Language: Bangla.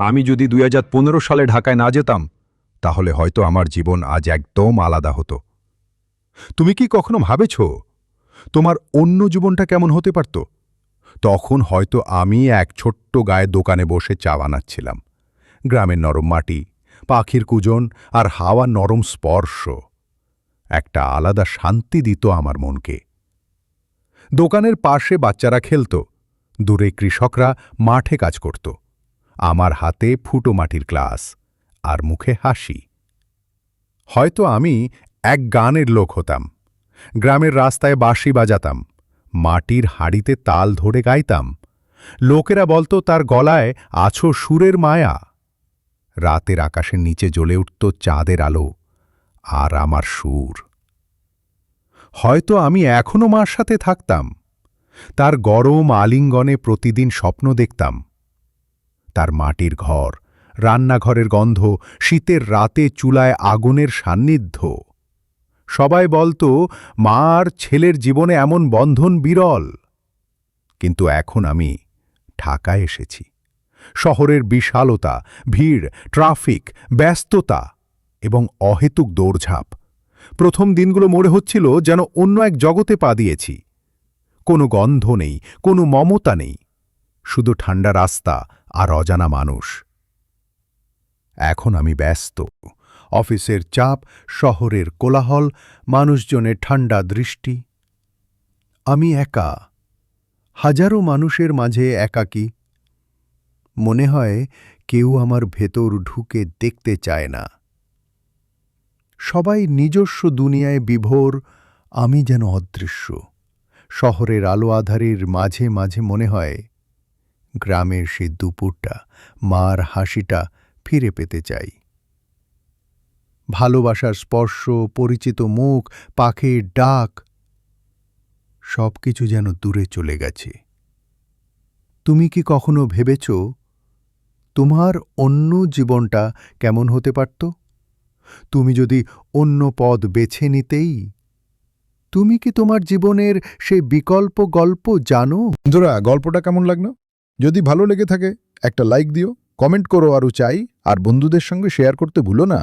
আমি যদি 2015 সালে ঢাকায় না যেতাম তাহলে হয়তো আমার জীবন আজ একদম আলাদা হতো। তুমি কি কখনো ভাবেছ তোমার অন্য জীবনটা কেমন হতে পারত? তখন হয়তো আমি এক ছোট্ট গায়ে দোকানে বসে চা বানাচ্ছিলাম। গ্রামের নরম মাটি, পাখির কুজন আর হাওয়ার নরম স্পর্শ একটা আলাদা শান্তি দিত আমার মনকে। দোকানের পাশে বাচ্চারা খেলত, দূরে কৃষকরা মাঠে কাজ করত। আমার হাতে ফুটো মাটির গ্লাস আর মুখে হাসি। হয়তো আমি এক গানের লোক হতাম। গ্রামের রাস্তায় বাঁশি বাজাতাম, মাটির হাঁড়িতে তাল ধরে গাইতাম। লোকেরা বলতো তার গলায় আছো সুরের মায়া। রাতের আকাশের নিচে জ্বলে উঠত চাঁদের আলো আর আমার সুর। হয়তো আমি এখনো মার সাথে থাকতাম, তার গরম আলিঙ্গনে প্রতিদিন স্বপ্ন দেখতাম। তার মাটির ঘর, রান্নাঘরের গন্ধ, শীতের রাতে চুলায় আগুনের সান্নিধ্য। সবাই বলতো মা আর ছেলের জীবনে এমন বন্ধন বিরল। কিন্তু এখন আমি ঢাকায় এসেছি। শহরের বিশালতা, ভিড়, ট্রাফিক, ব্যস্ততা এবং অহেতুক দৌড়ঝাঁপ। প্রথম দিনগুলো মনে হচ্ছিল যেন অন্য এক জগতে পা দিয়েছি। কোনো গন্ধ নেই, কোনো মমতা নেই, শুধু ঠান্ডা রাস্তা আর অজানা মানুষ। এখন আমি ব্যস্ত। অফিসের চাপ, শহরের কোলাহল, মানুষজনের ঠান্ডা দৃষ্টি। আমি একা, হাজারো মানুষের মাঝে একাকী। মনে হয় কেউ আমার ভেতর ঢুকে দেখতে চায় না। সবাই নিজস্ব দুনিয়ায় বিভোর, আমি যেন অদৃশ্য। শহরের আলো আধারের মাঝে মাঝে মনে হয় গ্রামের সে দুপুরটা, মার হাসিটা ফিরে পেতে চাই। ভালোবাসার স্পর্শ, পরিচিত মুখ, পাখির ডাক, সবকিছু যেন দূরে চলে গেছে। তুমি কি কখনো ভেবেছ তোমার অন্য জীবনটা কেমন হতে পারত? তুমি যদি অন্য পথ বেছে নিতেই, তুমি কি তোমার জীবনের সেই বিকল্প গল্প জানো? বন্ধুরা, গল্পটা কেমন লাগলো? যদি ভালো লেগে থাকে একটা লাইক দিও, কমেন্ট করো আরও চাই, আর বন্ধুদের সঙ্গে শেয়ার করতে ভুলো না।